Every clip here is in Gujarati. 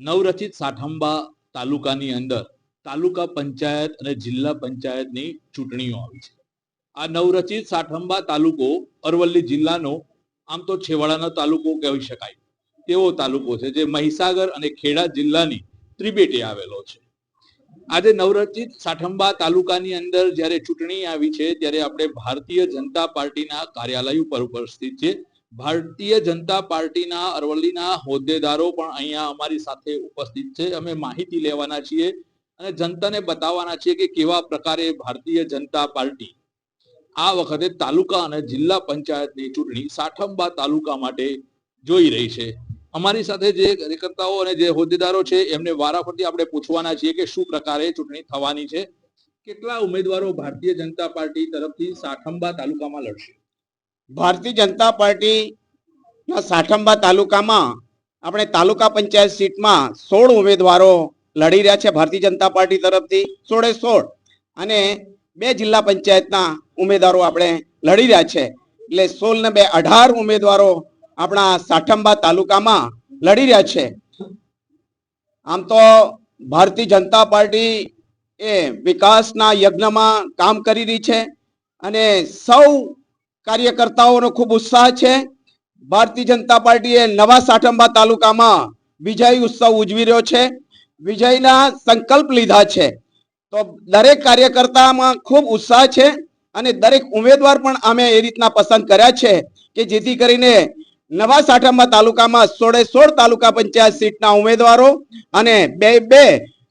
નવરચિત સાઠંબા તાલુકાની અંદર તાલુકા પંચાયત અને જિલ્લા પંચાયતની ચૂંટણીઓ આવી છે. આ નવરચિત સાઠંબા તાલુકો અરવલ્લી જિલ્લાનો આમ તો છેવાડાનો તાલુકો કહી શકાય તેવો તાલુકો છે, જે મહીસાગર અને ખેડા જિલ્લાની ત્રિભેટે આવેલો છે. આજે નવરચિત સાઠંબા તાલુકાની અંદર જ્યારે ચૂંટણી આવી છે ત્યારે આપણે ભારતીય જનતા પાર્ટીના કાર્યાલય ઉપર ઉપસ્થિત છે. ભારતીય જનતા પાર્ટીના અરવલ્લીના હોદ્દેદારો પણ અહીંયા અમારી સાથે ઉપસ્થિત છે. અમે માહિતી લેવાના છીએ અને જનતાને બતાવવાના છીએ કે કેવા પ્રકારે ભારતીય જનતા પાર્ટી આ વખતે તાલુકા અને જિલ્લા પંચાયતની ચૂંટણી સાઠંબા તાલુકા માટે જોઈ રહી છે. અમારી સાથે જે કાર્યકર્તાઓ અને જે હોદ્દેદારો છે એમને વારાફરતી આપણે પૂછવાના છીએ કે શું પ્રકારે ચૂંટણી થવાની છે, કેટલા ઉમેદવારો ભારતીય જનતા પાર્ટી તરફથી સાઠંબા તાલુકામાં લડશે. ભારતીય જનતા પાર્ટીના સાઠંબા તાલુકામાં આપણે તાલુકા પંચાયત સીટમાં 16 ઉમેદવારો લડી રહ્યા છે ભારતીય જનતા પાર્ટી તરફથી 16 અને 2 જિલ્લા પંચાયતના ઉમેદવારો આપણે લડી રહ્યા છે. એટલે 16 ને 2 18 ઉમેદવારો આપણા સાઠંબા તાલુકામાં લડી રહ્યા છે. આમ તો ભારતીય જનતા પાર્ટી એ વિકાસના યજ્ઞમાં કામ કરી રહી છે અને સૌ કાર્યકર્તાઓનો ખૂબ ઉત્સાહ છે. ભારતીય જનતા પાર્ટીએ નવા સાઠંબા તાલુકામાં વિજય ઉત્સવ ઉજવી રહ્યો છે, વિજયના સંકલ્પ લીધા છે. તો દરેક કાર્યકર્તામાં ખૂબ ઉત્સાહ છે અને દરેક ઉમેદવાર પણ અમે એ રીતના પસંદ કર્યા છે કે જેથી કરીને નવા સાઠંબા તાલુકામાં 16 તાલુકા પંચાયત સીટના ઉમેદવારો અને 2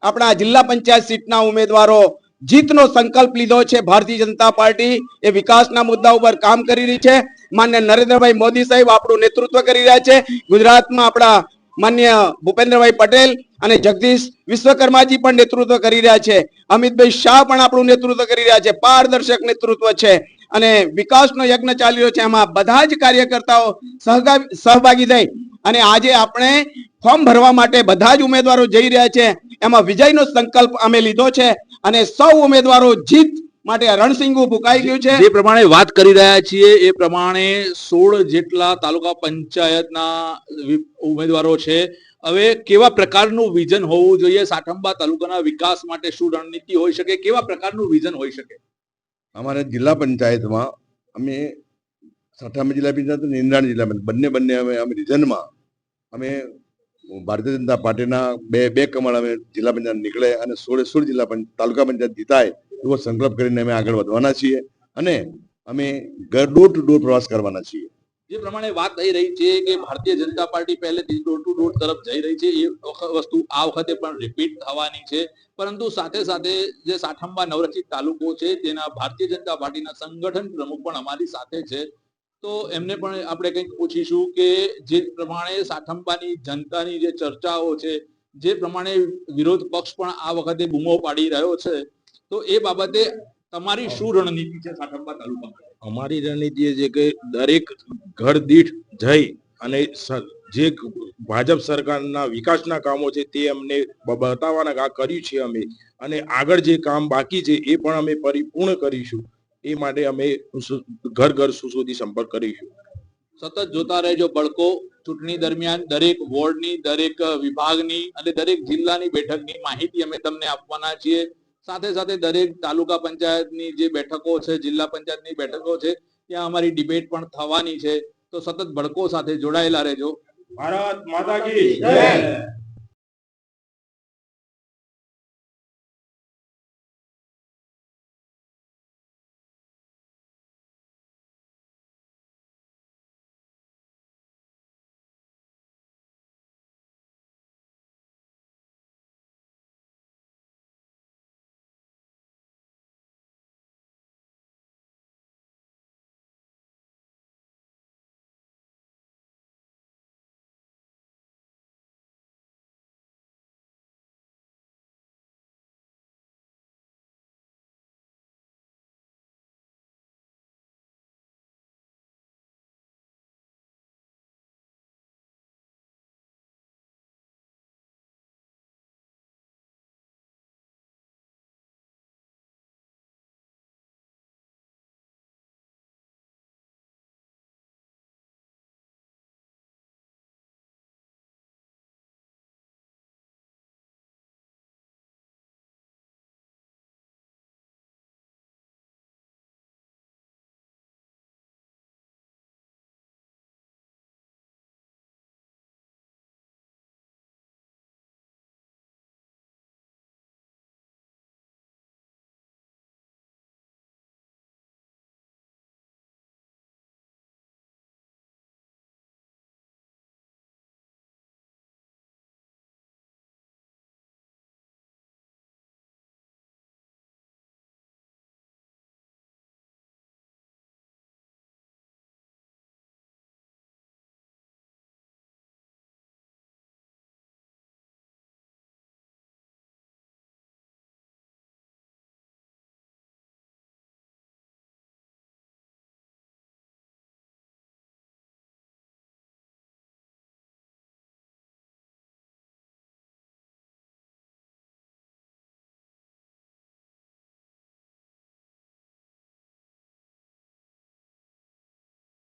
આપણા જિલ્લા પંચાયત સીટના ઉમેદવારો જીતનો સંકલ્પ લીધો છે. ભારતીય જનતા પાર્ટી એ વિકાસના મુદ્દા ઉપર કામ કરી રહી છે. માન્ય નરેન્દ્રભાઈ મોદી સાહેબ આપણું નેતૃત્વ કરી રહ્યા છે. ગુજરાતમાં આપણા માન્ય ભૂપેન્દ્રભાઈ પટેલ અને જગદીશ વિશ્વકર્માજી પણ નેતૃત્વ કરી રહ્યા છે. અમિતભાઈ શાહ પણ આપણું નેતૃત્વ કરી રહ્યા છે. પારદર્શક નેતૃત્વ છે અને વિકાસનો યજ્ઞ ચાલી રહ્યો છે. એમાં બધા જ કાર્યકર્તાઓ સહભાગી થઈ અને આજે આપણે ફોર્મ ભરવા માટે બધા જ ઉમેદવારો જઈ રહ્યા છે. એમાં વિજયનો સંકલ્પ અમે લીધો છે અને સૌ ઉમેદવારો જીત માટે રણસિંગુ ફૂંકાઈ ગયું છે. જે પ્રમાણે વાત કરી રહ્યા છીએ એ પ્રમાણે 16 જેટલા તાલુકા પંચાયતના ઉમેદવારો છે. હવે કેવા પ્રકારનું વિઝન હોવું જોઈએ સાઠંબા તાલુકાના વિકાસ માટે, શું રણનીતિ હોઈ શકે, કેવા પ્રકારનું વિઝન હોઈ શકે? અમારા જિલ્લા પંચાયતમાં અમે સાઠંબા જિલ્લા પંચાયત અને ઇન્દ્રાણી જિલ્લા પંચાયત બંને અમે રિજનમાં અમે ભારતીય જનતા પાર્ટીના બે કમળ અમે જિલ્લા પંચાયત નીકળે અને 16 જિલ્લા તાલુકા પંચાયત જીતાય એવો સંકલ્પ કરીને અમે આગળ વધવાના છીએ અને અમે ડોર ટુ ડોર પ્રવાસ કરવાના છીએ. જે પ્રમાણે વાત થઈ રહી છે કે ભારતીય જનતા પાર્ટી પહેલેથી ડોર ટુ ડોર તરફ જઈ રહી છે, એ વસ્તુ આ વખતે પણ રિપીટ થવાની છે. પરંતુ સાથે સાથે જે સાઠંબા નવરચિત તાલુકો છે તેના ભારતીય જનતા પાર્ટીના સંગઠન પ્રમુખ પણ અમારી સાથે છે. તો એમને પણ આપણે કંઈક પૂછીશું કે જે પ્રમાણે સાઠંબાની જનતાની જે ચર્ચાઓ છે, જે પ્રમાણે વિરોધ પક્ષ પણ આ વખતે બૂમો પાડી રહ્યો છે, તો એ બાબતે તમારી શું રણનીતિ છે સાઠંબા તાલુકામાં? અમારી રણનીતિ એ છે કે દરેક ઘર દીઠ જઈ અને જે ભાજપ સરકારના વિકાસના કામો છે તે અમને બતાવવાના આ કર્યું છે અમે, અને આગળ જે કામ બાકી છે એ પણ અમે પરિપૂર્ણ કરીશું. એ માટે અમે ઘર ઘર સુધી સંપર્ક કરીશું. સતત જોતા રહેજો બળકો. ચૂંટણી દરમિયાન દરેક વોર્ડની, દરેક વિભાગની અને દરેક જિલ્લાની બેઠકની માહિતી અમે તમને આપવાના છીએ. સાથે સાથે દરેક તાલુકા પંચાયતની જે બેઠકો છે, જિલ્લા પંચાયતની બેઠકો છે, ત્યાં અમારી ડિબેટ પણ થવાની છે. તો સતત બળકો સાથે જોડાયેલા રહેજો. ભારત માતા કી જય.